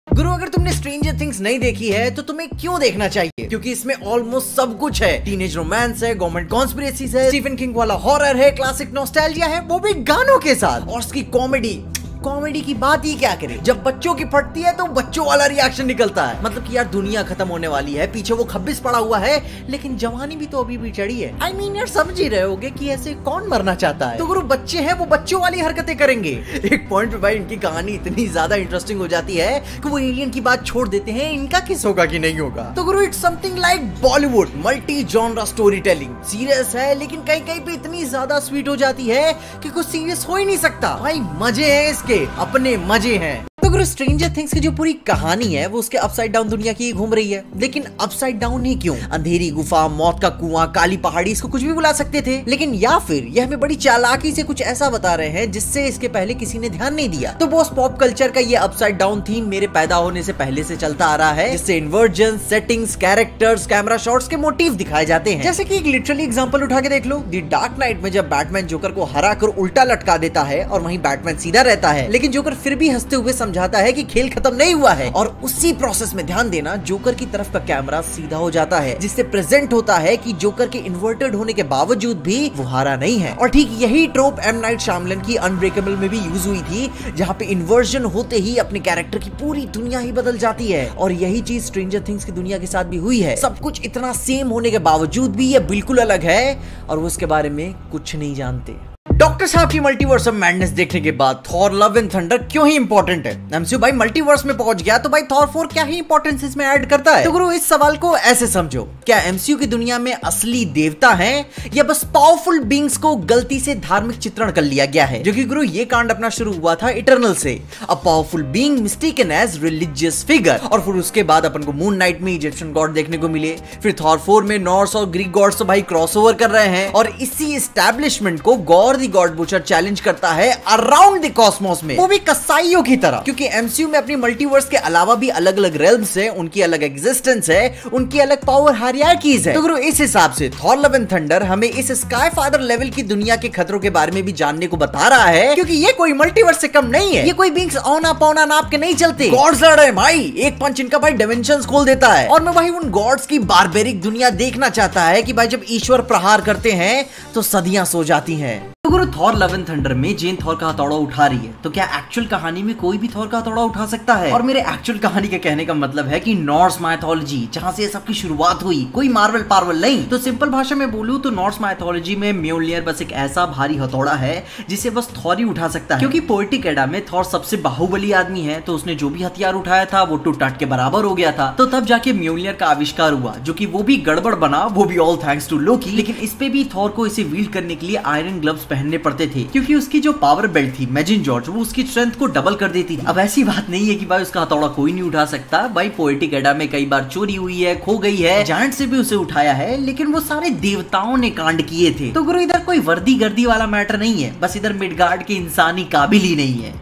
गुरु, अगर तुमने stranger things नहीं देखी है तो तुम्हें क्यों देखना चाहिए? क्योंकि इसमें ऑलमोस्ट सब कुछ है। टीनेज रोमांस है, गवर्नमेंट कॉन्स्पिरेसीज है, स्टीफन किंग वाला हॉरर है, क्लासिक नॉस्टैल्जिया है, वो भी गानों के साथ, और उसकी कॉमेडी की बात ही क्या करे। जब बच्चों की फटती है तो बच्चों वाला रिएक्शन निकलता है। मतलब कि यार दुनिया खत्म होने वाली है, पीछे वो खब्बिस पड़ा हुआ है, लेकिन जवानी भी तो अभी भी चढ़ी है। I mean, यार समझ ही रहे होगे कि ऐसे कौन मरना चाहता है। तो गुरु, बच्चे हैं वो बच्चों वाली हरकतें करेंगे। एक पॉइंट पे भाई इनकी कहानी इतनी ज्यादा इंटरेस्टिंग हो जाती है कि वो एलियन की बात छोड़ देते हैं, इनका किस होगा कि नहीं होगा। तो गुरु, it's something like Bollywood multi genre story telling. Serious है लेकिन कहीं कहीं पे इतनी ज्यादा स्वीट हो जाती है कि कुछ सीरियस हो ही नहीं सकता। भाई मजे हैं इसके, अपने मजे हैं। तो अगर स्ट्रेंजर थिंग्स की जो पूरी कहानी है वो उसके अपसाइड डाउन दुनिया की घूम रही है, लेकिन अपसाइड डाउन ही क्यों? अंधेरी गुफा, मौत का कुआं, काली पहाड़ी, इसको कुछ भी बुला सकते थे, लेकिन या फिर ये हमें बड़ी चालाकी से कुछ ऐसा बता रहे हैं जिससे इसके पहले किसी ने ध्यान नहीं दिया। तो बॉस, पॉप कल्चर का ये अपसाइड डाउन थीम मेरे पैदा होने से पहले से चलता आ रहा है, जिससे inversion, settings, characters, camera shots के मोटिव दिखाए जाते हैं। जैसे कि एक लिटरली एग्जांपल उठा के देख लो, द डार्क नाइट में जब बैटमैन जोकर को हरा कर उल्टा लटका देता है और वहीं बैटमैन सीधा रहता है, लेकिन जोकर फिर भी हंसते हुए समझाता है कि खेल खत्म नहीं हुआ है, और उसी प्रोसेस में ध्यान देना, जोकर की तरफ का कैमरा सीधा हो जाता है, जिससे प्रेजेंट होता है कि जोकर के इन्वर्टेड होने के बावजूद भी वो हारा नहीं है। और ठीक यही ट्रोप एम नाइट श्यामलन की अनब्रेकेबल में भी यूज हुई थी, जहां पे इन्वर्जन होते ही अपने कैरेक्टर की पूरी दुनिया ही बदल जाती है। और यही चीज स्ट्रेंजर थिंग्स की दुनिया के साथ भी हुई है। सब कुछ इतना सेम होने के बावजूद भी ये बिल्कुल अलग है, और वो इसके बारे में कुछ नहीं जानते। डॉक्टर साहब की मल्टीवर्स ऑफ मैडनेस देखने के बाद थॉर लव एंड थंडर क्यों ही इंपॉर्टेंट है? एमसीयू भाई मल्टीवर्स में पहुंच गया तो भाई थॉर 4 क्या ही इंपॉर्टेंस इसमें ऐड करता है? तो गुरु, इस सवाल को ऐसे समझो, क्या एमसीयू की दुनिया में असली देवता हैं या बस पावरफुल बीइंग्स को गलती से धार्मिक चित्रण कर लिया गया है? जो कि गुरु, ये कांड अपना शुरू हुआ था इटर्नल से, a powerful being mistaken as religious figure, और फिर उसके बाद अपन को मून नाइट में इजिप्शियन गॉड देखने को मिले, फिर थॉर 4 में नॉर्स और ग्रीक गॉड्स तो भाई क्रॉसओवर कर रहे हैं, और इसी एस्टैब्लिशमेंट को gore the God butcher challenge करता है अराउंड द कॉस्मोस में, वो भी कसाईयों की तरह। क्योंकि एमसीयू में अपनी मल्टीवर्स के अलावा भी अलग अलग रेल्म्स है, उनकी अलग एग्जिस्टेंस है, उनकी अलग पावर हायरार्कीज है। तो गुरु, इस हिसाब से थॉर लव एंड थंडर हमें इस स्काई फादर लेवल की दुनिया के खतरों के बारे में भी जानने को बता रहा है, क्योंकि ये कोई मल्टीवर्स से कम नहीं है। ये कोई बीइंग्स औना पौना नाप के नहीं चलते, गॉड्स लड़ रहे हैं भाई। एक पंच इनका भाई डिमेंशंस खोल देता है, और मैं भाई उन गॉड्स की बारबेरिक दुनिया देखना चाहता है कि भाई जब ईश्वर प्रहार करते हैं तो सदियां सो जाती हैं। तो गुरु, थॉर लव एंड थंडर में जेन थॉर का हथौड़ा उठा रही है, तो क्या एक्चुअल कहानी में कोई भी थॉर का हथौड़ा उठा सकता है? और मेरे एक्चुअल कहानी के कहने का मतलब है कि नॉर्स माइथोलॉजी, जहां से सबकी शुरुआत हुई, कोई मार्वल पार्वल नहीं। तो सिंपल भाषा में बोलूं तो नॉर्स माइथोलॉजी में म्योल्नियर बस एक ऐसा भारी हथौड़ा है जिसे बस थॉर ही उठा सकता है। क्योंकि पोएटिक एडा में थॉर सबसे बाहुबली आदमी है, तो उसने जो भी हथियार उठाया था वो टूट टाट के बराबर हो गया था। तो तब जाके म्योल्नियर का आविष्कार हुआ, जो कि वो भी गड़बड़ बना, वो भी ऑल थैंक्स टू लोकी। लेकिन इस पे भी थॉर को इसे वील्ड करने के लिए आयरन ग्लव्स पहनने पड़ते थे, क्योंकि उसकी जो पावर बेल्ट थी मैजिन जॉर्ज, वो उसकी स्ट्रेंथ को डबल कर देती थी। अब ऐसी बात नहीं है कि भाई उसका हथौड़ा कोई नहीं उठा सकता। भाई पोएटिक एडा में कई बार चोरी हुई है, खो गई है, जायंट से भी उसे उठाया है, लेकिन वो सारे देवताओं ने कांड किए थे। तो गुरु, इधर कोई वर्दी गर्दी वाला मैटर नहीं है, बस इधर मिडगार्ड के इंसानी काबिल ही नहीं है।